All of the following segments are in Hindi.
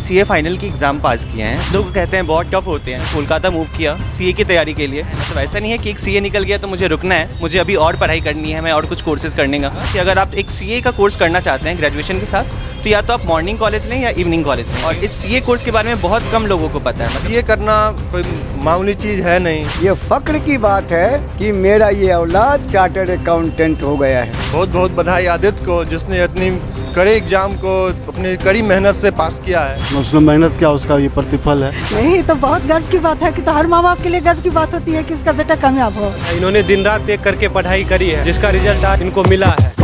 सीए फाइनल की एग्ज़ाम पास किए हैं। लोग कहते हैं बहुत टफ होते हैं। कोलकाता मूव किया सीए की तैयारी के लिए। तो ऐसा नहीं है कि एक सीए निकल गया तो मुझे रुकना है, मुझे अभी और पढ़ाई करनी है, मैं और कुछ कोर्सेज करने का। कि अगर आप एक सीए का कोर्स करना चाहते हैं ग्रेजुएशन के साथ, तो या तो आप मॉर्निंग कॉलेज लें या इवनिंग कॉलेज लें। और इस सीए कोर्स के बारे में बहुत कम लोगों को पता है। ये करना कोई मामूली चीज़ है नहीं। ये फक्र की बात है कि मेरा ये औलाद चार्टर्ड अकाउंटेंट हो गया है। बहुत बहुत बधाई आदित्य को, जिसने इतनी कड़े एग्जाम को अपनी कड़ी मेहनत से पास किया है। उसने मेहनत किया, उसका ये प्रतिफल है। नहीं, तो बहुत गर्व की बात है कि तो हर माँ बाप के लिए गर्व की बात होती है कि उसका बेटा कामयाब हो। इन्होंने दिन रात एक करके पढ़ाई करी है, जिसका रिजल्ट आज इनको मिला है।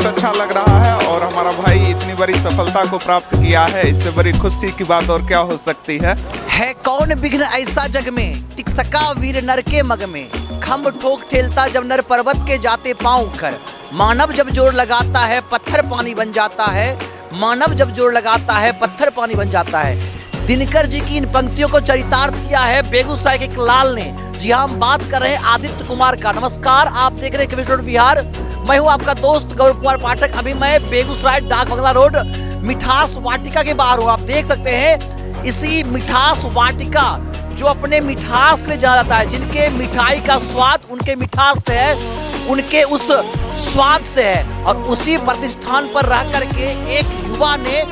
अच्छा लग रहा है और हमारा भाई इतनी बड़ी सफलता को प्राप्त किया है, इससे बड़ी खुशी की बात और क्या हो सकती है। कौन विघ्न ऐसा जग में, टिक सका वीर नर के मग में। खम्भ ठोक ठेलता जब नर पर्वत के जाते पांव कर। मानव जब जोर लगाता है पत्थर पानी बन जाता है। मानव जब जोर लगाता है पत्थर पानी बन जाता है। दिनकर जी की इन पंक्तियों को चरितार्थ किया है बेगूसराय के एक लाल ने। जी हाँ, हम बात कर रहे हैं आदित्य कुमार का। नमस्कार, आप देख रहे हैं कविश रोड बिहार। मैं हूं आपका दोस्त गौरव कुमार पाठक। अभी मैं बेगूसराय डाक बंगला रोड मिठास वाटिका के बाहर हूं। आप देख सकते हैं इसी मिठास वाटिका जो अपने मिठास के लिए जाना जाता है, जिनके मिठाई का स्वाद उनके मिठास से है, उनके उस स्वाद से है। और उसी प्रतिष्ठान पर रह करके एक युवा ने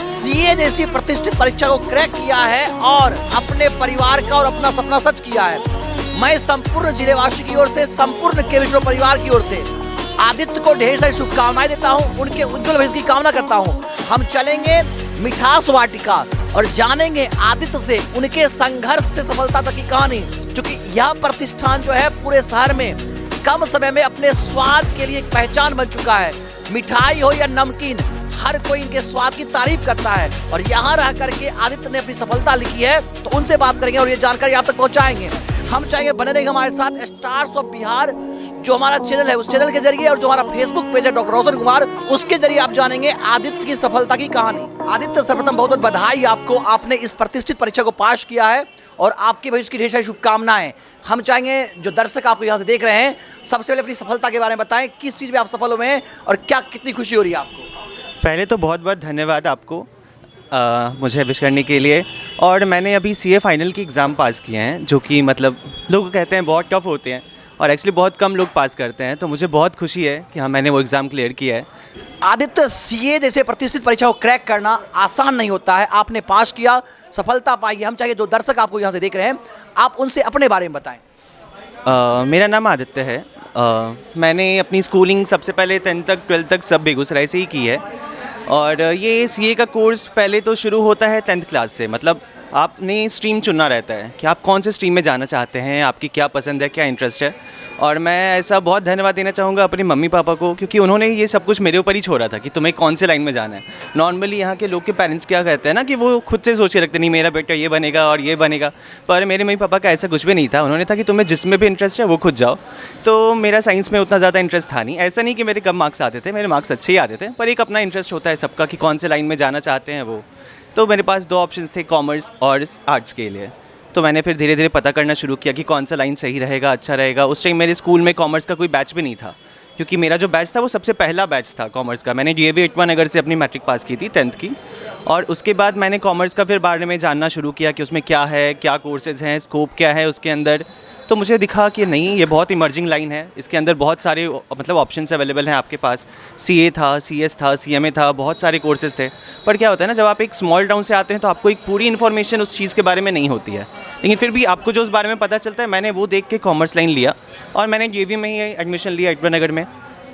सीए जैसी प्रतिष्ठित परीक्षा को क्रैक किया है और अपने परिवार का और अपना सपना सच किया है। मैं संपूर्ण जिलेवासी की ओर से, संपूर्ण केविश्वर परिवार की ओर से आदित्य को ढेर सारी शुभकामनाएं देता हूं, उनके उज्जवल भविष्य की कामना करता हूं। हम चलेंगे मिठास वाटिका और जानेंगे आदित्य से उनके संघर्ष से सफलता तक की कहानी, क्योंकि यह प्रतिष्ठान जो है पूरे शहर में कम समय में अपने स्वाद के लिए एक पहचान बन चुका है। मिठाई हो या नमकीन, हर कोई इनके स्वाद की तारीफ करता है। और यहाँ रह करके आदित्य ने अपनी सफलता लिखी है, तो उनसे बात करेंगे और ये जानकारी आप तक पहुँचाएंगे। हम चाहेंगे बने रहेंगे हमारे साथ स्टार्स ऑफ बिहार, जो हमारा चैनल है उस चैनल के जरिए, और जो हमारा फेसबुक पेज है डॉक्टर रोशन कुमार, उसके जरिए आप जानेंगे आदित्य की सफलता की कहानी। आदित्य, सर्वप्रथम बहुत बहुत बधाई आपको, आपने इस प्रतिष्ठित परीक्षा को पास किया है और आपके भविष्य की ढेर सारी शुभकामनाएं। हम चाहेंगे जो दर्शक आपको यहाँ से देख रहे हैं, सबसे पहले अपनी सफलता के बारे में बताएं, किस चीज़ में आप सफल हुए हैं और क्या कितनी खुशी हो रही है आपको। पहले तो बहुत बहुत धन्यवाद आपको मुझे विश करने के लिए। और मैंने अभी सीए फाइनल की एग्ज़ाम पास किए हैं, जो कि मतलब लोग कहते हैं बहुत टफ होते हैं और एक्चुअली बहुत कम लोग पास करते हैं। तो मुझे बहुत खुशी है कि हाँ, मैंने वो एग्ज़ाम क्लियर किया है। आदित्य, सीए जैसे प्रतिष्ठित परीक्षा को क्रैक करना आसान नहीं होता है, आपने पास किया, सफलता पाई है। हम चाहिए जो दर्शक आपको यहाँ से देख रहे हैं, आप उनसे अपने बारे में बताएं। मेरा नाम आदित्य है। मैंने अपनी स्कूलिंग सबसे पहले 10th तक 12th तक सब बेगूसराय से ही की है। और ये सीए का कोर्स पहले तो शुरू होता है 10th क्लास से। मतलब आपने स्ट्रीम चुनना रहता है कि आप कौन से स्ट्रीम में जाना चाहते हैं, आपकी क्या पसंद है, क्या इंटरेस्ट है। और मैं ऐसा बहुत धन्यवाद देना चाहूँगा अपने मम्मी पापा को, क्योंकि उन्होंने ये सब कुछ मेरे ऊपर ही छोड़ा था कि तुम्हें कौन से लाइन में जाना है। नॉर्मली यहाँ के लोग के पेरेंट्स क्या कहते हैं ना कि वो खुद से सोच के रखते, नहीं मेरा बेटा ये बनेगा और ये बनेगा। पर मेरे मम्मी पापा का ऐसा कुछ भी नहीं था। उन्होंने था कि तुम्हें जिसमें भी इंटरेस्ट है वो खुद जाओ। तो मेरा साइंस में उतना ज़्यादा इंटरेस्ट था नहीं। ऐसा नहीं कि मेरे कम मार्क्स आते थे, मेरे मार्क्स अच्छे ही आते थे, पर एक अपना इंटरेस्ट होता है सबका कि कौन से लाइन में जाना चाहते हैं वो। तो मेरे पास 2 ऑप्शंस थे, कॉमर्स और आर्ट्स के लिए। तो मैंने फिर धीरे धीरे पता करना शुरू किया कि कौन सा लाइन सही रहेगा, अच्छा रहेगा। उस टाइम मेरे स्कूल में कॉमर्स का कोई बैच भी नहीं था, क्योंकि मेरा जो बैच था वो सबसे पहला बैच था कॉमर्स का। मैंने DAV इटवा नगर से अपनी मैट्रिक पास की थी 10th की। और उसके बाद मैंने कॉमर्स का फिर बारे में जानना शुरू किया कि उसमें क्या है, क्या कोर्सेज़ हैं, स्कोप क्या है उसके अंदर। तो मुझे दिखा कि नहीं, ये बहुत इमर्जिंग लाइन है, इसके अंदर बहुत सारे मतलब ऑप्शंस अवेलेबल हैं आपके पास। CA था, CS था, CMA था, बहुत सारे कोर्सेज़ थे। पर क्या होता है ना, जब आप एक स्मॉल टाउन से आते हैं तो आपको एक पूरी इन्फॉर्मेशन उस चीज़ के बारे में नहीं होती है, लेकिन फिर भी आपको जो उस बारे में पता चलता है, मैंने वो देख के कॉमर्स लाइन लिया और मैंने DAV में ही एडमिशन लिया इटवा नगर में।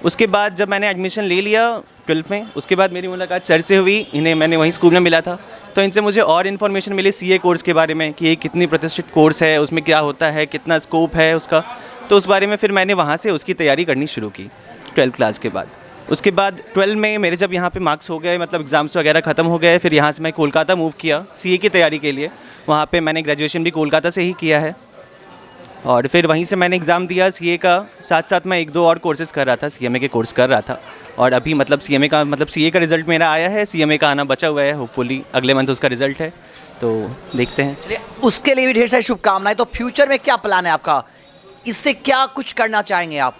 उसके बाद जब मैंने एडमिशन ले लिया 12th में। उसके बाद मेरी मुलाकात सर से हुई, इन्हें मैंने वहीं स्कूल में मिला था, तो इनसे मुझे और इन्फॉर्मेशन मिली सीए कोर्स के बारे में कि ये कितनी प्रतिष्ठित कोर्स है, उसमें क्या होता है, कितना स्कोप है उसका। तो उस बारे में फिर मैंने वहाँ से उसकी तैयारी करनी शुरू की 12th क्लास के बाद। उसके बाद 12 में मेरे जब यहाँ पे मार्क्स हो गए, मतलब एग्ज़ाम्स वगैरह ख़त्म हो गए, फिर यहाँ से मैं कोलकाता मूव किया सीए की तैयारी के लिए। वहाँ पे मैंने ग्रेजुएशन भी कोलकाता से ही किया है और फिर वहीं से मैंने एग्ज़ाम दिया सीए का। साथ साथ मैं 1-2 और कोर्सेज़ कर रहा था, सीएमए के कोर्स कर रहा था। और अभी मतलब सीएमए का मतलब सीए का रिज़ल्ट मेरा आया है, सीएमए का आना बचा हुआ है, होपफुली अगले मंथ उसका रिज़ल्ट है, तो देखते हैं। चलिए, उसके लिए भी ढेर सारी शुभकामनाएं। तो फ्यूचर में क्या प्लान है आपका, इससे क्या कुछ करना चाहेंगे आप?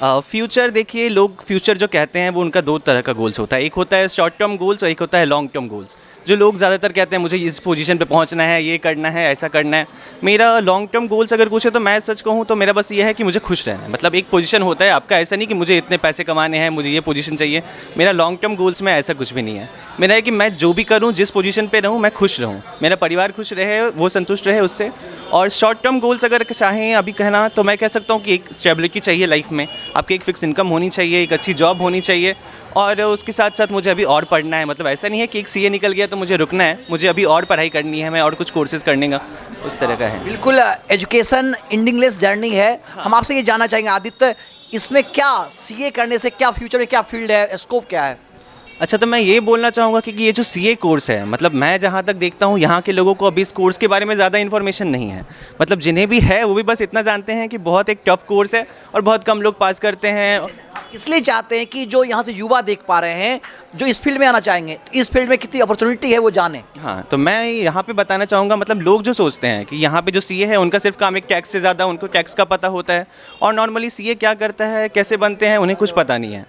फ्यूचर देखिए, लोग फ्यूचर जो कहते हैं वो उनका 2 तरह का गोल्स होता है, एक होता है शॉर्ट टर्म गोल्स और एक होता है लॉन्ग टर्म गोल्स। जो लोग ज़्यादातर कहते हैं मुझे इस पोजीशन पे पहुंचना है, ये करना है, ऐसा करना है। मेरा लॉन्ग टर्म गोल्स अगर पूछे तो मैं सच कहूँ तो मेरा बस ये है कि मुझे खुश रहना है। मतलब एक पोजीशन होता है आपका, ऐसा नहीं कि मुझे इतने पैसे कमाने हैं, मुझे ये पोजीशन चाहिए। मेरा लॉन्ग टर्म गोल्स में ऐसा कुछ भी नहीं है। मेरा है कि मैं जो भी करूँ, जिस पोजीशन पे रहूँ, मैं खुश रहूँ, मेरा परिवार खुश रहे, वो संतुष्ट रहे उससे। और शॉर्ट टर्म गोल्स अगर चाहें अभी कहना तो मैं कह सकता हूँ कि एक स्टेबिलिटी चाहिए लाइफ में, आपकी एक फिक्स इनकम होनी चाहिए, एक अच्छी जॉब होनी चाहिए। और उसके साथ साथ मुझे अभी और पढ़ना है। मतलब ऐसा नहीं है कि एक सीए निकल गया तो मुझे रुकना है, मुझे अभी और पढ़ाई करनी है, मैं और कुछ कोर्सेज करने का उस तरह का है। बिल्कुल, एजुकेशन एंडिंगलेस जर्नी है। हम आपसे ये जानना चाहेंगे आदित्य, इसमें क्या सीए करने से क्या फ्यूचर में क्या फील्ड है, स्कोप क्या है? अच्छा, तो मैं ये बोलना चाहूँगा कि ये जो सीए कोर्स है, मतलब मैं जहाँ तक देखता हूँ यहाँ के लोगों को अभी इस कोर्स के बारे में ज़्यादा इन्फॉर्मेशन नहीं है। मतलब जिन्हें भी है वो भी बस इतना जानते हैं कि बहुत एक टफ कोर्स है और बहुत कम लोग पास करते हैं। इसलिए चाहते हैं कि जो यहाँ से युवा देख पा रहे हैं, जो इस फील्ड में आना चाहेंगे, इस फील्ड में कितनी अपॉर्चुनिटी है वो जाने। हाँ, तो मैं यहाँ पे बताना चाहूँगा, मतलब लोग जो सोचते हैं कि यहाँ पे जो सीए है उनका सिर्फ काम एक टैक्स से ज़्यादा उनको टैक्स का पता होता है और नॉर्मली सीए क्या करता है, कैसे बनते हैं, उन्हें कुछ पता नहीं है।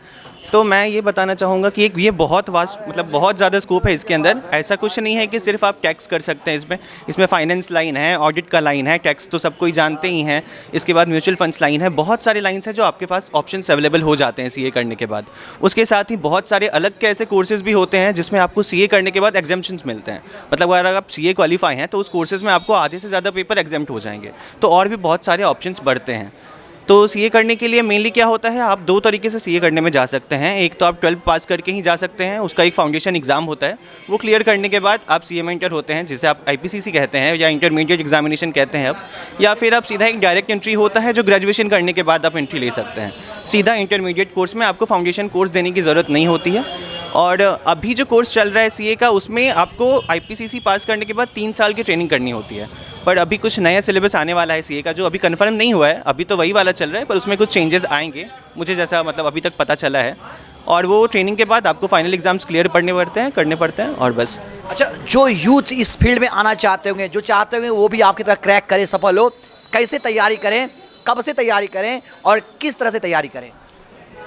तो मैं ये बताना चाहूँगा कि एक ये बहुत वास्ट, मतलब बहुत ज़्यादा स्कोप है इसके अंदर। ऐसा कुछ नहीं है कि सिर्फ आप टैक्स कर सकते हैं इसमें फाइनेंस लाइन है, ऑडिट का लाइन है, टैक्स तो सबको ही जानते ही हैं। इसके बाद म्यूचुअल फंड्स लाइन है, बहुत सारे लाइन्स हैं जो आपके पास ऑप्शंस अवेलेबल हो जाते हैं सीए करने के बाद। उसके साथ ही बहुत सारे अलग के ऐसे कोर्सेज़ भी होते हैं जिसमें आपको सीए करने के बाद एग्जाम्पशंस मिलते हैं। मतलब अगर आप सीए क्वालिफाई हैं तो उस कोर्सेज़ में आपको आधे से ज़्यादा पेपर एग्जाम्प्ट हो जाएंगे, तो और भी बहुत सारे ऑप्शंस बढ़ते हैं। तो सीए करने के लिए मेनली क्या होता है, आप 2 तरीके से सीए करने में जा सकते हैं। एक तो आप 12 पास करके ही जा सकते हैं, उसका एक फाउंडेशन एग्ज़ाम होता है, वो क्लियर करने के बाद आप सीए में इंटर होते हैं, जिसे आप आईपीसीसी कहते हैं या इंटरमीडिएट एग्जामिनेशन कहते हैं अब। या फिर आप सीधा एक डायरेक्ट एंट्री होता है जो ग्रेजुएशन करने के बाद आप एंट्री ले सकते हैं। सीधा इंटरमीडिएट कोर्स में आपको फाउंडेशन कोर्स देने की ज़रूरत नहीं होती है। और अभी जो कोर्स चल रहा है सीए का, उसमें आपको आईपीसीसी पास करने के बाद 3 साल की ट्रेनिंग करनी होती है। पर अभी कुछ नया सिलेबस आने वाला है सीए का, जो अभी कंफर्म नहीं हुआ है, अभी तो वही वाला चल रहा है, पर उसमें कुछ चेंजेस आएंगे मुझे जैसा मतलब अभी तक पता चला है। और वो ट्रेनिंग के बाद आपको फाइनल एग्जाम्स क्लियर करने पड़ते हैं और बस। अच्छा, जो यूथ इस फील्ड में आना चाहते होंगे, जो चाहते होंगे वो भी आपकी तरह क्रैक करे, सफल हो, कैसे तैयारी करें, कब से तैयारी करें और किस तरह से तैयारी करें?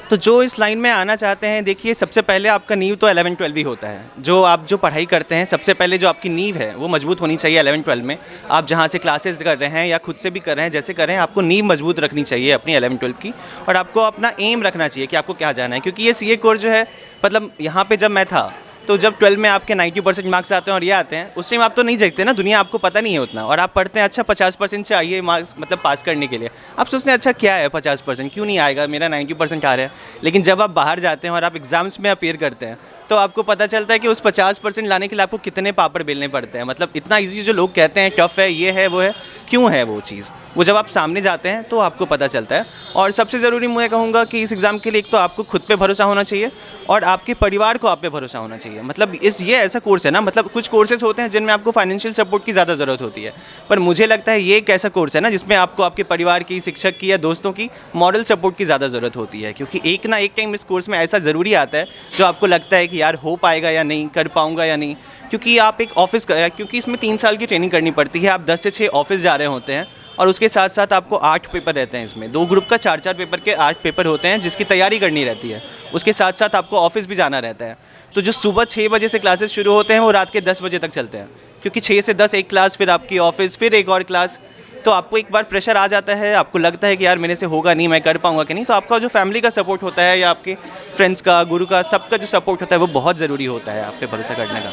तो जो इस लाइन में आना चाहते हैं, देखिए सबसे पहले आपका नींव तो 11-12 ही होता है। जो आप जो पढ़ाई करते हैं, सबसे पहले जो आपकी नींव है वो मजबूत होनी चाहिए 11-12 में। आप जहाँ से क्लासेस कर रहे हैं या खुद से भी कर रहे हैं, जैसे कर रहे हैं, आपको नींव मजबूत रखनी चाहिए अपनी 11-12 की। और आपको अपना एम रखना चाहिए कि आपको क्या जाना है, क्योंकि ये सीए कोर्स जो है, मतलब यहाँ पे जब मैं था तो जब 12 में आपके 90% मार्क्स आते हैं और ये आते हैं, उस टाइम आप तो नहीं देखते ना, दुनिया आपको पता नहीं है उतना, और आप पढ़ते हैं अच्छा 50% चाहिए मार्क्स मतलब पास करने के लिए। आप सोचते हैं अच्छा क्या है 50%, क्यों नहीं आएगा, मेरा 90% आ रहा है। लेकिन जब आप बाहर जाते हैं और आप एग्ज़ाम्स में अपीयर करते हैं तो आपको पता चलता है कि उस 50% लाने के लिए आपको कितने पापड़ बेलने पड़ते हैं। मतलब इतना ईजी जो लोग कहते हैं टफ़ है, ये है, वो है, क्यों है वो चीज़, वो जब आप सामने जाते हैं तो आपको पता चलता है। और सबसे ज़रूरी मैं कहूँगा कि इस एग्ज़ाम के लिए एक तो आपको खुद पे भरोसा होना चाहिए और आपके परिवार को आप पे भरोसा होना चाहिए। मतलब ये ऐसा कोर्स है ना, मतलब कुछ कोर्सेज होते हैं जिनमें आपको फाइनेंशियल सपोर्ट की ज़्यादा ज़रूरत होती है, पर मुझे लगता है ये एक ऐसा कोर्स है ना जिसमें आपको आपके परिवार की, शिक्षक की या दोस्तों की मॉरल सपोर्ट की ज़्यादा ज़रूरत होती है। क्योंकि एक ना एक टाइम इस कोर्स में ऐसा ज़रूरी आता है जो आपको लगता है कि यार हो पाएगा या नहीं, कर पाऊँगा या नहीं। क्योंकि आप एक ऑफिस क्योंकि इसमें 3 साल की ट्रेनिंग करनी पड़ती है, आप 10 से 6 ऑफिस जा रहे होते हैं और उसके साथ साथ आपको 8 पेपर रहते हैं। इसमें 2 ग्रुप का 4-4 पेपर के 8 पेपर होते हैं जिसकी तैयारी करनी रहती है। उसके साथ साथ आपको ऑफिस भी जाना रहता है। तो जो सुबह 6 बजे से क्लासेस शुरू होते हैं वो रात के 10 बजे तक चलते हैं, क्योंकि 6 से 10 एक क्लास, फिर आपकी ऑफिस, फिर एक और क्लास। तो आपको एक बार प्रेशर आ जाता है, आपको लगता है कि यार मेरे से होगा नहीं, मैं कर पाऊंगा कि नहीं। तो आपका जो फैमिली का सपोर्ट होता है या आपके फ्रेंड्स का, गुरु का, सबका जो सपोर्ट होता है वो बहुत ज़रूरी होता है आप पे भरोसा करने का।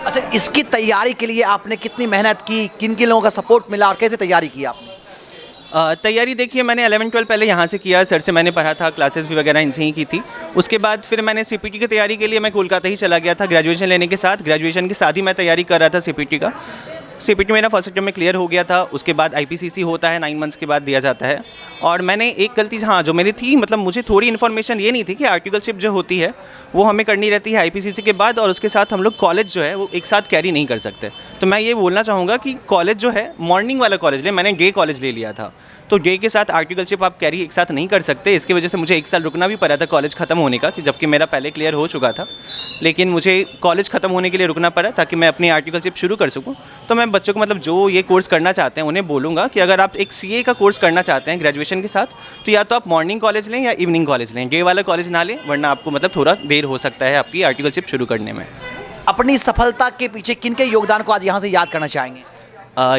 अच्छा, इसकी तैयारी के लिए आपने कितनी मेहनत की, किन किन लोगों का सपोर्ट मिला और कैसे तैयारी की आपने? तैयारी देखिए, मैंने 11-12 पहले यहाँ से किया, सर से मैंने पढ़ा था, क्लासेस भी वगैरह इनसे ही की थी। उसके बाद फिर मैंने सीपीटी की तैयारी के लिए मैं कोलकाता ही चला गया था ग्रेजुएशन लेने के साथ। ग्रेजुएशन के साथ ही मैं तैयारी कर रहा था सीपीटी का। सीपीटी मेरा फर्स्ट अटेम्प्ट में क्लियर हो गया था। उसके बाद आईपीसीसी होता है, 9 मंथ्स के बाद दिया जाता है। और मैंने एक गलती हाँ जो मेरी थी, मतलब मुझे थोड़ी इन्फॉर्मेशन ये नहीं थी कि आर्टिकलशिप जो होती है वो हमें करनी रहती है आईपीसीसी के बाद, और उसके साथ हम लोग कॉलेज जो है वो एक साथ कैरी नहीं कर सकते। तो मैं ये बोलना चाहूँगा कि कॉलेज जो है मॉर्निंग वाला कॉलेज ले, मैंने डे कॉलेज ले लिया था, तो डे के साथ आर्टिकलशिप आप कैरी एक साथ नहीं कर सकते। इसकी वजह से मुझे 1 साल रुकना भी पड़ा था कॉलेज ख़त्म होने का, कि जबकि मेरा पहले क्लियर हो चुका था, लेकिन मुझे कॉलेज ख़त्म होने के लिए रुकना पड़ा ताकि मैं अपनी आर्टिकलशिप शुरू कर सकूं। तो मैं बच्चों को, मतलब जो ये कोर्स करना चाहते हैं, उन्हें बोलूँगा कि अगर आप एक सीए का कोर्स करना चाहते हैं ग्रेजुएशन के साथ, तो या तो आप मॉर्निंग कॉलेज लें या इवनिंग कॉलेज लें, डे वाला कॉलेज ना लें, वरना आपको मतलब थोड़ा देर हो सकता है आपकी आर्टिकलशिप शुरू करने में। अपनी सफलता के पीछे किनके योगदान को आज यहाँ से याद करना चाहेंगे?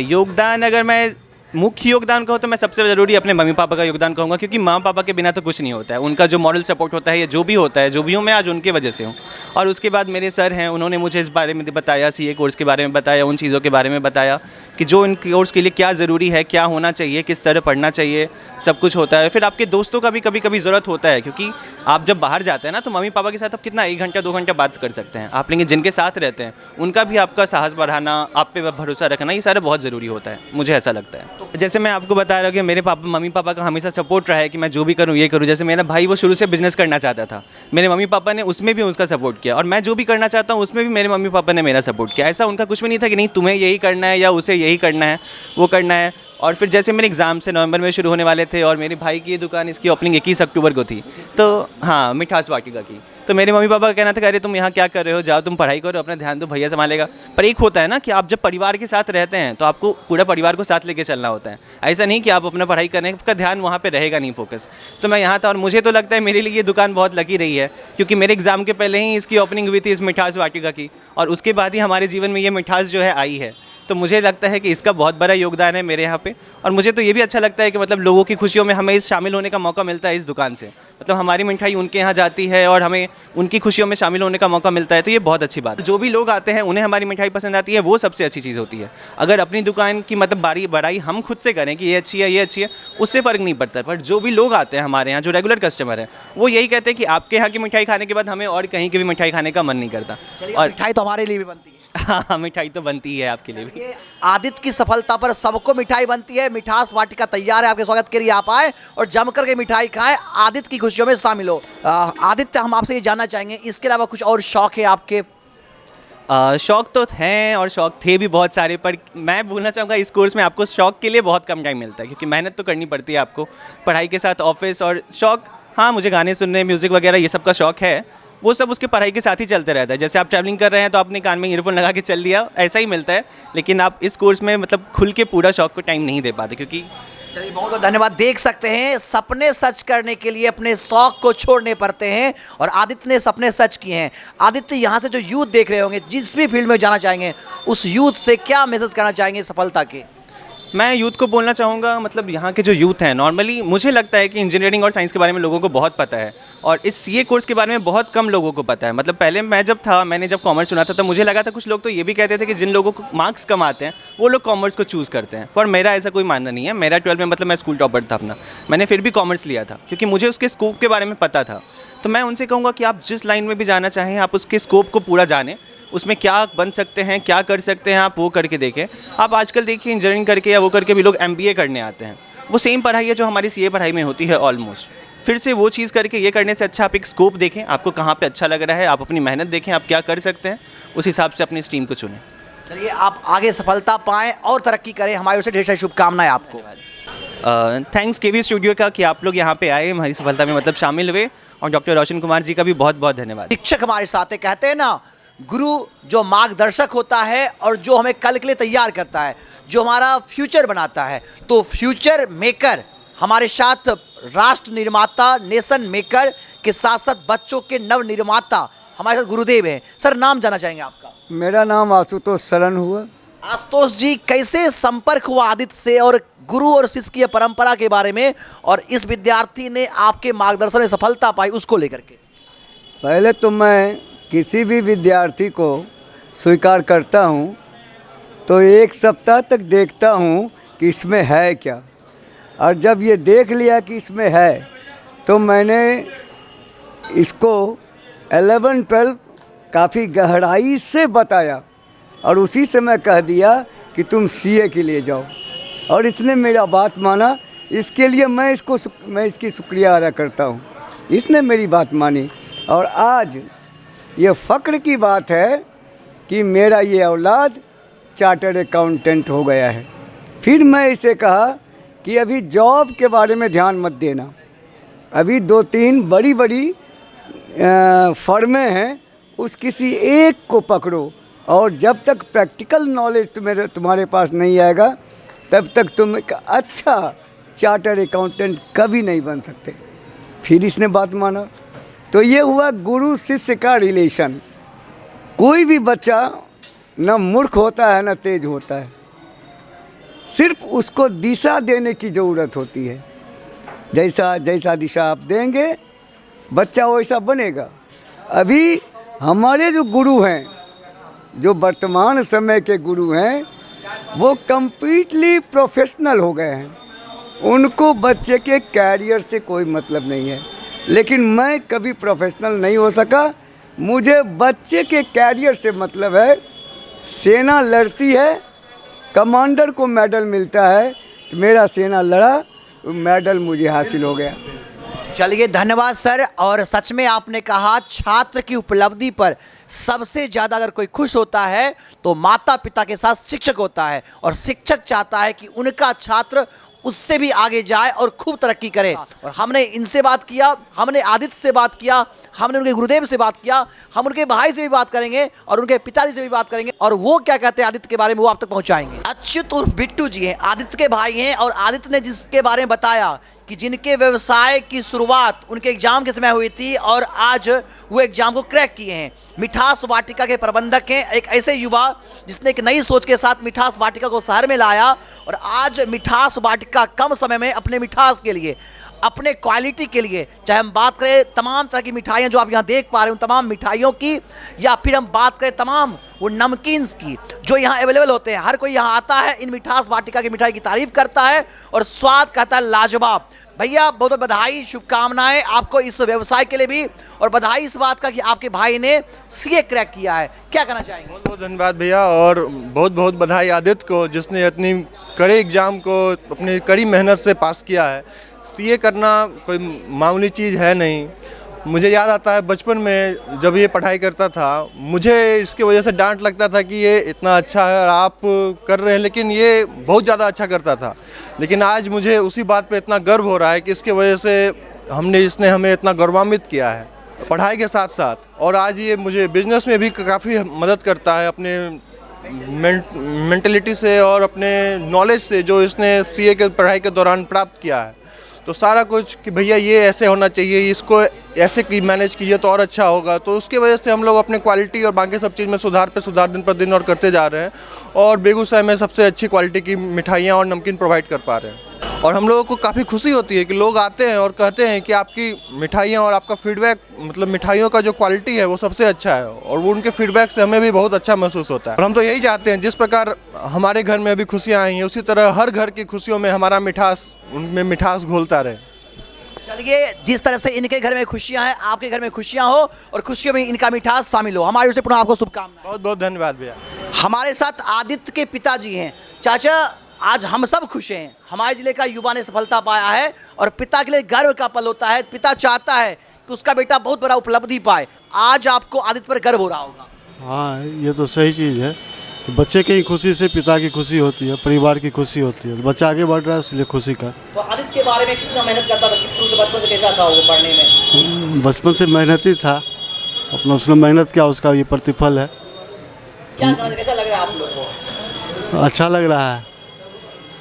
योगदान, अगर मैं मुख्य योगदान कहूँ तो मैं सबसे ज़रूरी अपने मम्मी पापा का योगदान कहूँगा, क्योंकि माँ पापा के बिना तो कुछ नहीं होता है। उनका जो मॉरल सपोर्ट होता है या जो भी होता है, जो भी हूँ मैं आज उनके वजह से हूँ। और उसके बाद मेरे सर हैं, उन्होंने मुझे इस बारे में बताया, सीए कोर्स के बारे में बताया, उन चीज़ों के बारे में बताया कि जो इन कोर्स के लिए क्या ज़रूरी है, क्या होना चाहिए, किस तरह पढ़ना चाहिए, सब कुछ होता है। फिर आपके दोस्तों का भी कभी कभी ज़रूरत होता है, क्योंकि आप जब बाहर जाते हैं ना, तो मम्मी पापा के साथ आप कितना 1 घंटा 2 घंटा बात कर सकते हैं आप, लेकिन जिनके साथ रहते हैं उनका भी आपका साहस बढ़ाना, आप पे भरोसा रखना, ये सारा बहुत ज़रूरी होता है, मुझे ऐसा लगता है। तो जैसे मैं आपको बता रहा हूँ कि मेरे मम्मी पापा का हमेशा सपोर्ट रहा है कि मैं जो भी करूँ ये करूँ। जैसे मेरा भाई वो शुरू से बिजनेस करना चाहता था, मेरे मम्मी पापा ने उसमें भी उसका सपोर्ट किया, और मैं जो भी करना चाहता हूँ उसमें भी मेरे मम्मी पापा ने मेरा सपोर्ट किया। ऐसा उनका कुछ भी नहीं था कि नहीं तुम्हें यही करना है या उसे यही करना है, वो करना है। और फिर जैसे मेरे एग्ज़ाम से नवंबर में शुरू होने वाले थे, और मेरे भाई की ये दुकान, इसकी ओपनिंग 21 अक्टूबर को थी, तो हाँ, मिठास वाटिका की। तो मेरे मम्मी पापा का कहना था कि अरे तुम यहाँ क्या कर रहे हो, जाओ तुम पढ़ाई करो, अपना ध्यान दो, भैया संभालेगा। पर एक होता है ना कि आप जब परिवार के साथ रहते हैं तो आपको पूरा परिवार को साथ लेके चलना होता है। ऐसा नहीं कि आप अपना पढ़ाई करने का ध्यान वहाँ पे रहेगा नहीं, फोकस। तो मैं यहाँ था, और मुझे तो लगता है मेरे लिए ये दुकान बहुत लकी रही है, क्योंकि मेरे एग्ज़ाम के पहले ही इसकी ओपनिंग हुई थी, इस मिठास वाटिका की, और उसके बाद ही हमारे जीवन में ये मिठास जो है आई है। तो मुझे लगता है कि इसका बहुत बड़ा योगदान है मेरे यहाँ पे। और मुझे तो ये भी अच्छा लगता है कि मतलब लोगों की खुशियों में हमें इस शामिल होने का मौका मिलता है इस दुकान से। मतलब हमारी मिठाई उनके यहाँ जाती है और हमें उनकी खुशियों में शामिल होने का मौका मिलता है, तो ये बहुत अच्छी बात है। जो भी लोग आते हैं उन्हें हमारी मिठाई पसंद आती है, वो सबसे अच्छी चीज़ होती है। अगर अपनी दुकान की मतलब बढ़ाई हम खुद से करें कि ये अच्छी है, ये अच्छी है, उससे फ़र्क नहीं पड़ता। पर जो भी लोग आते हैं हमारे यहाँ, जो रेगुलर कस्टमर है, वो यही कहते हैं कि आपके यहाँ की मिठाई खाने के बाद हमें और कहीं की भी मिठाई खाने का मन नहीं करता। और मिठाई तो हमारे लिए भी बनती है। हाँ, मिठाई तो बनती है आपके लिए भी। ये आदित्य की सफलता पर सबको मिठाई बनती है। मिठास वाटिका तैयार है आपके स्वागत के लिए, आप आए और जम करके मिठाई खाएं, आदित्य की खुशियों में शामिल हो। आदित्य, हम आपसे ये जानना चाहेंगे, इसके अलावा कुछ और शौक है आपके? शौक तो हैं और शौक थे भी बहुत सारे, पर मैं बोलना चाहूँगा इस कोर्स में आपको शौक के लिए बहुत कम टाइम मिलता है, क्योंकि मेहनत तो करनी पड़ती है आपको पढ़ाई के साथ, ऑफिस और शौक। हाँ, मुझे गाने सुनने, म्यूज़िक वगैरह ये सब का शौक है, वो सब उसके पढ़ाई के साथ ही चलते रहता है। जैसे आप ट्रैवलिंग कर रहे हैं तो आपने कान में ईयरफोन लगा के चल लिया, ऐसा ही मिलता है। लेकिन आप इस कोर्स में मतलब खुल के पूरा शौक को टाइम नहीं दे पाते, क्योंकि चलिए बहुत बहुत धन्यवाद। देख सकते हैं, सपने सच करने के लिए अपने शौक को छोड़ने पड़ते हैं, और आदित्य ने सपने सच किए हैं। आदित्य, यहाँ से जो यूथ देख रहे होंगे, जिस भी फील्ड में जाना चाहेंगे, उस यूथ से क्या मैसेज करना चाहेंगे सफलता के? मैं यूथ को बोलना चाहूँगा, मतलब यहाँ के जो यूथ हैं, नॉर्मली मुझे लगता है कि इंजीनियरिंग और साइंस के बारे में लोगों को बहुत पता है, और इस सीए कोर्स के बारे में बहुत कम लोगों को पता है। मतलब पहले मैंने जब कॉमर्स सुना था तब मुझे लगा था, कुछ लोग तो ये भी कहते थे कि जिन लोगों को मार्क्स कम आते हैं वो लोग कॉमर्स को चूज़ करते हैं, पर मेरा ऐसा कोई मानना नहीं है। मेरा 12 में मतलब मैं स्कूल टॉपर था अपना, मैंने फिर भी कॉमर्स लिया था क्योंकि मुझे उसके स्कोप के बारे में पता था। तो मैं उनसे कहूँगा कि आप जिस लाइन में भी जाना चाहें, आप उसके स्कोप को पूरा जानें, उसमें क्या बन सकते हैं, क्या कर सकते हैं, आप वो करके देखें। आप आजकल देखिए इंजीनियरिंग करके या वो करके भी लोग MBA करने आते हैं, वो सेम पढ़ाई है जो हमारी सीए पढ़ाई में होती है ऑलमोस्ट। फिर से वो चीज़ करके ये करने से अच्छा आप एक स्कोप देखें, आपको कहाँ पे अच्छा लग रहा है, आप अपनी मेहनत देखें, आप क्या कर सकते हैं, उस हिसाब से अपनी स्ट्रीम को चुनें। चलिए, आप आगे सफलता पाएँ और तरक्की करें, हमारी ओर से ढेर सारी शुभकामनाएं आपको। थैंक्स केवी स्टूडियो का कि आप लोग यहाँ पे आए, हमारी सफलता में मतलब शामिल हुए, और डॉक्टर रोशन कुमार जी का भी बहुत बहुत धन्यवाद। शिक्षक हमारे साथ है, कहते हैं ना, गुरु जो मार्गदर्शक होता है और जो हमें कल के लिए तैयार करता है, जो हमारा फ्यूचर बनाता है। तो फ्यूचर मेकर हमारे साथ, राष्ट्र निर्माता, नेशन मेकर के साथ साथ बच्चों के नव निर्माता हमारे साथ गुरुदेव हैं। सर, नाम जानना चाहेंगे आपका? मेरा नाम आशुतोष शरण हुआ। आशुतोष जी, कैसे संपर्क हुआ आदित्य से, और गुरु और शिष्य की परंपरा के बारे में, और इस विद्यार्थी ने आपके मार्गदर्शन में सफलता पाई उसको लेकर के? पहले तो मैं किसी भी विद्यार्थी को स्वीकार करता हूँ तो 1 सप्ताह तक देखता हूँ कि इसमें है क्या। और जब ये देख लिया कि इसमें है तो मैंने इसको 11-12 काफ़ी गहराई से बताया और उसी से मैं कह दिया कि तुम सीए के लिए जाओ और इसने मेरा बात माना। इसके लिए मैं इसकी शुक्रिया अदा करता हूँ। इसने मेरी बात मानी और आज ये फ़ख्र की बात है कि मेरा ये औलाद चार्टर्ड अकाउंटेंट हो गया है। फिर मैं इसे कहा कि अभी जॉब के बारे में ध्यान मत देना, अभी 2-3 बड़ी बड़ी फर्में हैं, उस किसी एक को पकड़ो और जब तक प्रैक्टिकल नॉलेज तुम्हारे पास नहीं आएगा तब तक तुम एक अच्छा चार्टर्ड अकाउंटेंट कभी नहीं बन सकते। फिर इसने बात माना। तो ये हुआ गुरु शिष्य का रिलेशन। कोई भी बच्चा न मूर्ख होता है न तेज होता है, सिर्फ उसको दिशा देने की ज़रूरत होती है। जैसा दिशा आप देंगे बच्चा वैसा बनेगा। अभी हमारे जो गुरु हैं, जो वर्तमान समय के गुरु हैं, वो कम्प्लीटली प्रोफेशनल हो गए हैं। उनको बच्चे के कैरियर से कोई मतलब नहीं है। लेकिन मैं कभी प्रोफेशनल नहीं हो सका। मुझे बच्चे के कैरियर से मतलब है। सेना लड़ती है, कमांडर को मेडल मिलता है, तो मेरा सेना लड़ा, मेडल मुझे हासिल हो गया। चलिए धन्यवाद सर। और सच में आपने कहा छात्र की उपलब्धि पर सबसे ज़्यादा अगर कोई खुश होता है तो माता पिता के साथ शिक्षक होता है, और शिक्षक चाहता है कि उनका छात्र उससे भी आगे जाए और खूब तरक्की करे। और हमने इनसे बात किया, हमने आदित्य से बात किया, हमने उनके गुरुदेव से बात किया, हम उनके भाई से भी बात करेंगे और उनके पिताजी से भी बात करेंगे, और वो क्या कहते हैं आदित्य के बारे में वो आप तक पहुंचाएंगे। अच्युत उर्फ बिट्टू जी हैं, आदित्य के भाई हैं, और आदित्य ने जिसके बारे में बताया कि जिनके व्यवसाय की शुरुआत उनके एग्जाम के समय हुई थी और आज वो एग्जाम को क्रैक किए हैं। मिठास वाटिका के प्रबंधक हैं, एक ऐसे युवा जिसने एक नई सोच के साथ मिठास वाटिका को शहर में लाया, और आज मिठास वाटिका कम समय में अपने मिठास के लिए, अपने क्वालिटी के लिए, चाहे हम बात करें तमाम तरह की मिठाइयाँ जो आप यहाँ देख पा रहे हो, तमाम मिठाइयों की, या फिर हम बात करें तमाम वो नमकीन्स की जो यहाँ अवेलेबल होते हैं, हर कोई यहाँ आता है, इन मिठास वाटिका की मिठाई की तारीफ करता है और स्वाद कहता है लाजवाब। भैया बहुत बहुत बधाई, शुभकामनाएं आपको इस व्यवसाय के लिए भी, और बधाई इस बात का कि आपके भाई ने सीए क्रैक किया है। क्या कहना चाहेंगे? बहुत बहुत धन्यवाद भैया, और बहुत बहुत बधाई आदित्य को जिसने इतनी कड़े एग्ज़ाम को अपनी कड़ी मेहनत से पास किया है। सीए करना कोई मामूली चीज़ है नहीं। मुझे याद आता है बचपन में जब ये पढ़ाई करता था, मुझे इसकी वजह से डांट लगता था कि ये इतना अच्छा है और आप कर रहे हैं, लेकिन ये बहुत ज़्यादा अच्छा करता था। लेकिन आज मुझे उसी बात पे इतना गर्व हो रहा है कि इसके वजह से इसने हमें इतना गौरवान्वित किया है पढ़ाई के साथ साथ। और आज ये मुझे बिजनेस में भी काफ़ी मदद करता है, अपने मेंटलिटी से और अपने नॉलेज से जो इसने सीए के पढ़ाई के दौरान प्राप्त किया है। तो सारा कुछ कि भैया ये ऐसे होना चाहिए, इसको ऐसे की मैनेज कीजिए तो और अच्छा होगा। तो उसकी वजह से हम लोग अपने क्वालिटी और बाकी सब चीज़ में सुधार पे सुधार दिन पर दिन और करते जा रहे हैं, और बेगूसराय में सबसे अच्छी क्वालिटी की मिठाइयाँ और नमकीन प्रोवाइड कर पा रहे हैं। और हम लोगों को काफ़ी खुशी होती है कि लोग आते हैं और कहते हैं कि आपकी मिठाइयाँ और आपका फीडबैक, मतलब मिठाइयों का जो क्वालिटी है वो सबसे अच्छा है, और वो उनके फीडबैक से हमें भी बहुत अच्छा महसूस होता है। और हम तो यही चाहते हैं, जिस प्रकार हमारे घर में अभी खुशियाँ आई हैं, उसी तरह हर घर की खुशियों में हमारा मिठास, उनमें मिठास घोलता रहे। चलिए, जिस तरह से इनके घर में खुशियां हैं, आपके घर में खुशियां हो और खुशियों में इनका मिठास शामिल हो। हमारी ओर से पुनः आपको शुभकामनाएं। बहुत बहुत धन्यवाद भैया। हमारे साथ आदित्य के पिताजी हैं। चाचा, आज हम सब खुश हैं, हमारे जिले का युवा ने सफलता पाया है और पिता के लिए गर्व का पल होता है। पिता चाहता है कि उसका बेटा बहुत बड़ा उपलब्धि पाए। आज आपको आदित्य पर गर्व हो रहा होगा। हाँ, ये तो सही चीज़ है। बच्चे की खुशी से पिता की खुशी होती है, परिवार की खुशी होती है। बच्चा आगे बढ़ रहा है, इसलिए खुशी का। तो आदित्य के बारे में कितना मेहनत करता था, किस तरह से बचपन से कैसा था वो पढ़ने में? बचपन से मेहनती था, अपना उसने मेहनत किया, उसका ये प्रतिफल है। क्या कैसा लग रहा है आप लोग को? अच्छा लग रहा है।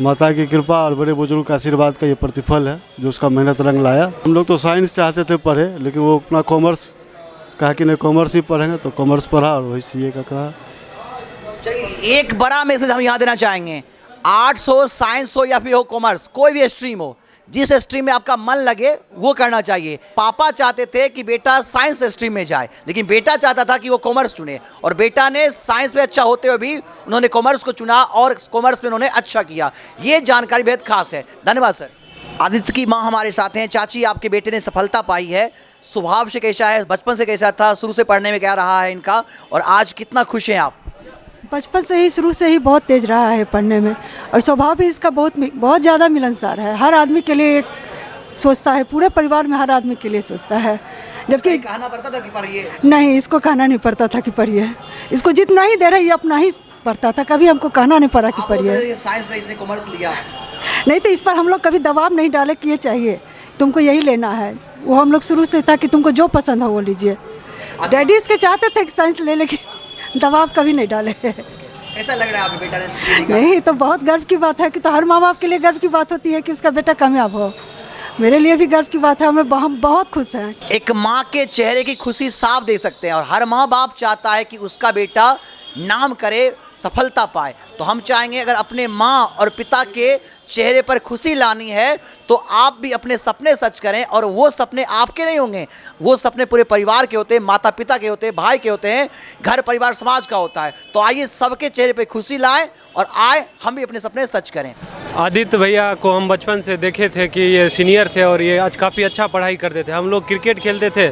माता की कृपा और बड़े बुजुर्ग का आशीर्वाद का ये प्रतिफल है जो उसका मेहनत रंग लाया। हम लोग तो साइंस चाहते थे पढ़े, लेकिन वो अपना कॉमर्स कहा कि नहीं कॉमर्स ही पढ़ेंगे, तो कॉमर्स पढ़ा और वही सीए का कहा। चलिए, एक बड़ा मैसेज हम यहाँ देना चाहेंगे। आर्ट्स हो, साइंस हो या फिर हो कॉमर्स, कोई भी स्ट्रीम हो, जिस स्ट्रीम में आपका मन लगे वो करना चाहिए। पापा चाहते थे कि बेटा साइंस स्ट्रीम में जाए, लेकिन बेटा चाहता था कि वो कॉमर्स चुने, और बेटा ने साइंस में अच्छा होते हुए भी उन्होंने कॉमर्स को चुना और कॉमर्स में उन्होंने अच्छा किया। ये जानकारी बेहद खास है। धन्यवाद सर। आदित्य की माँ हमारे साथ हैं। चाची, आपके बेटे ने सफलता पाई है, स्वभाव से कैसा है, बचपन से कैसा था, शुरू से पढ़ने में क्या रहा है इनका, और आज कितना खुश हैं आप? बचपन से ही, शुरू से ही बहुत तेज रहा है पढ़ने में, और स्वभाव भी इसका बहुत ज़्यादा मिलनसार है। हर आदमी के लिए एक सोचता है, पूरे परिवार में हर आदमी के लिए सोचता है। जबकि कहना पड़ता था कि पढ़िए? नहीं, इसको कहना नहीं पड़ता था कि पढ़िए। इसको जितना ही दे रही अपना ही पढ़ता था, कभी हमको कहना नहीं पड़ा कि पढ़िए। साइंस नहीं, इसने कॉमर्स लिया। नहीं तो इस पर हम लोग कभी दबाव नहीं डाले कि ये चाहिए, तुमको यही लेना है। वो हम लोग शुरू से था कि तुमको जो पसंद हो वो लीजिए। डैडी इसके चाहते थे कि साइंस ले, लेकिन दबाव कभी नहीं डाले। ऐसा लग रहा है आपके बेटा ने सीए निकाला? नहीं, तो बहुत गर्व की बात है कि तो हर माँ बाप के लिए गर्व की बात होती है कि उसका बेटा कामयाब हो। मेरे लिए भी गर्व की बात है, हम बहुत खुश हैं। एक माँ के चेहरे की खुशी साफ दे सकते हैं, और हर माँ बाप चाहता है कि उसका बेटा नाम करे, सफलता पाए। तो हम चाहेंगे अगर अपने माँ और पिता के चेहरे पर खुशी लानी है तो आप भी अपने सपने सच करें, और वो सपने आपके नहीं होंगे, वो सपने पूरे परिवार के होते हैं, माता पिता के होते हैं, भाई के होते हैं, घर परिवार समाज का होता है। तो आइए सबके चेहरे पे खुशी लाएं और आए हम भी अपने सपने सच करें। आदित्य भैया को हम बचपन से देखे थे कि ये सीनियर थे और ये आज काफ़ी अच्छा पढ़ाई करते थे। हम लोग क्रिकेट खेलते थे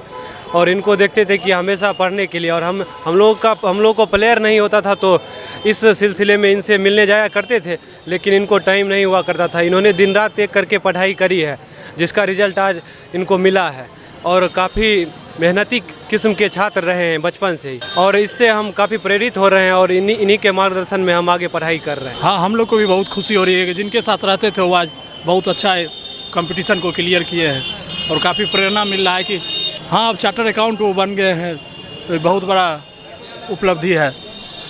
और इनको देखते थे कि हमेशा पढ़ने के लिए, और हम लोग को प्लेयर नहीं होता था तो इस सिलसिले में इनसे मिलने जाया करते थे, लेकिन इनको टाइम नहीं हुआ करता था। इन्होंने दिन रात एक करके पढ़ाई करी है, जिसका रिजल्ट आज इनको मिला है, और काफ़ी मेहनती किस्म के छात्र रहे हैं बचपन से ही, और इससे हम काफ़ी प्रेरित हो रहे हैं और इन्हीं के मार्गदर्शन में हम आगे पढ़ाई कर रहे हैं। हाँ, हम लोग को भी बहुत खुशी हो रही है कि जिनके साथ रहते थे वो आज बहुत अच्छा कंपटीशन को क्लियर किए हैं, और काफ़ी प्रेरणा मिल रहा है कि हाँ, अब चार्टर्ड अकाउंट वो बन गए हैं, तो बहुत बड़ा उपलब्धि है।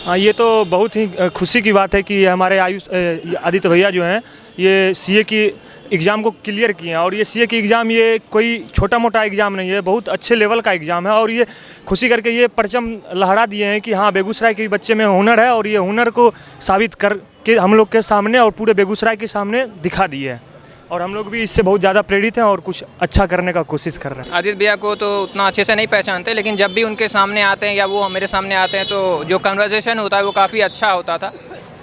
हाँ, ये तो बहुत ही खुशी की बात है कि हमारे आदित्य भैया जो हैं ये सीए की एग्ज़ाम को क्लियर किए हैं, और ये सीए की एग्ज़ाम ये कोई छोटा मोटा एग्ज़ाम नहीं है, बहुत अच्छे लेवल का एग्ज़ाम है। और ये खुशी करके ये परचम लहरा दिए हैं कि हाँ, बेगूसराय के बच्चे में हुनर है, और ये हुनर को साबित करके हम लोग के सामने और पूरे बेगूसराय के सामने दिखा दिए हैं, और हम लोग भी इससे बहुत ज़्यादा प्रेरित हैं और कुछ अच्छा करने का कोशिश कर रहे हैं। आदित्य भैया को तो उतना अच्छे से नहीं पहचानते, लेकिन जब भी उनके सामने आते हैं या वो मेरे सामने आते हैं तो जो कन्वर्सेशन होता है वो काफ़ी अच्छा होता था,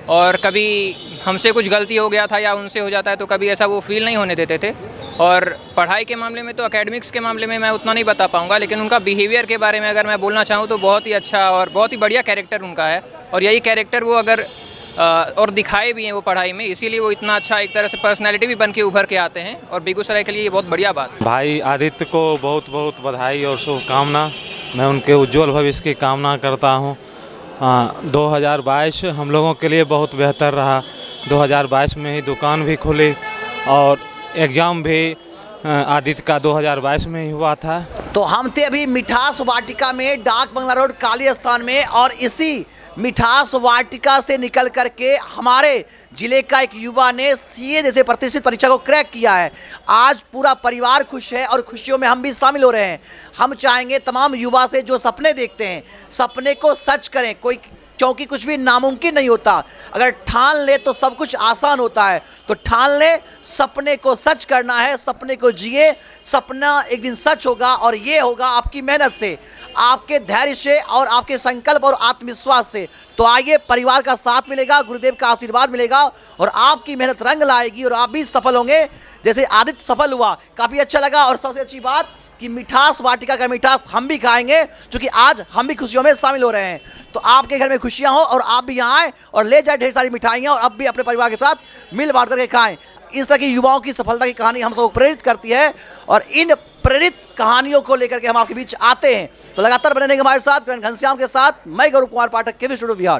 और कभी हमसे कुछ गलती हो गया था या उनसे हो जाता है तो कभी ऐसा वो फील नहीं होने देते थे। और पढ़ाई के मामले में तो एकेडमिक्स के मामले में मैं उतना नहीं बता पाऊँगा, लेकिन उनका बिहेवियर के बारे में अगर मैं बोलना चाहूँ तो बहुत ही अच्छा और बहुत ही बढ़िया कैरेक्टर उनका है, और यही कैरेक्टर वो अगर और दिखाए भी हैं वो पढ़ाई में, इसीलिए वो इतना अच्छा एक तरह से पर्सनैलिटी भी बन के उभर के आते हैं, और बेगूसराय के लिए ये बहुत बढ़िया बात है। भाई आदित्य को बहुत बहुत बधाई और शुभकामना। मैं उनके उज्जवल भविष्य की कामना करता हूँ। 2022 हम लोगों के लिए बहुत बेहतर रहा। 2022 में ही दुकान भी खुली और एग्ज़ाम भी आदित्य का 2022 में ही हुआ था। तो हम थे अभी मिठास वाटिका में, डाक बंगला रोड, काली स्थान में, और इसी मिठास वाटिका से निकल करके हमारे जिले का एक युवा ने सीए जैसे प्रतिष्ठित परीक्षा को क्रैक किया है। आज पूरा परिवार खुश है और खुशियों में हम भी शामिल हो रहे हैं। हम चाहेंगे तमाम युवा से जो सपने देखते हैं, सपने को सच करें। क्योंकि कुछ भी नामुमकिन नहीं होता, अगर ठान ले तो सब कुछ आसान होता है। तो ठान ले, सपने को सच करना है, सपने को जिए। सपना एक दिन सच होगा, और ये होगा आपकी मेहनत से, आपके धैर्य से, और आपके संकल्प और आत्मविश्वास से। तो आइए, परिवार का साथ मिलेगा, गुरुदेव का आशीर्वाद मिलेगा, और आपकी मेहनत रंग लाएगी और आप भी सफल होंगे जैसे आदित्य सफल हुआ। काफ़ी अच्छा लगा, और सबसे अच्छी बात कि मिठास वाटिका का मिठास हम भी खाएंगे, क्योंकि आज हम भी खुशियों में शामिल हो रहे हैं। तो आपके घर में खुशियां हो और आप भी यहाँ आए और ले जाए ढेर सारी मिठाइयाँ, और अब भी अपने परिवार के साथ मिल बांट करके खाएं। इस तरह की युवाओं की सफलता की कहानी हम सबको प्रेरित करती है, और इन प्रेरित कहानियों को लेकर के हम आपके बीच आते हैं। तो लगातार बने रहेंगे हमारे साथ। घनश्याम के साथ मैं गौरव कुमार पाठक, के स्टूडियो बिहार।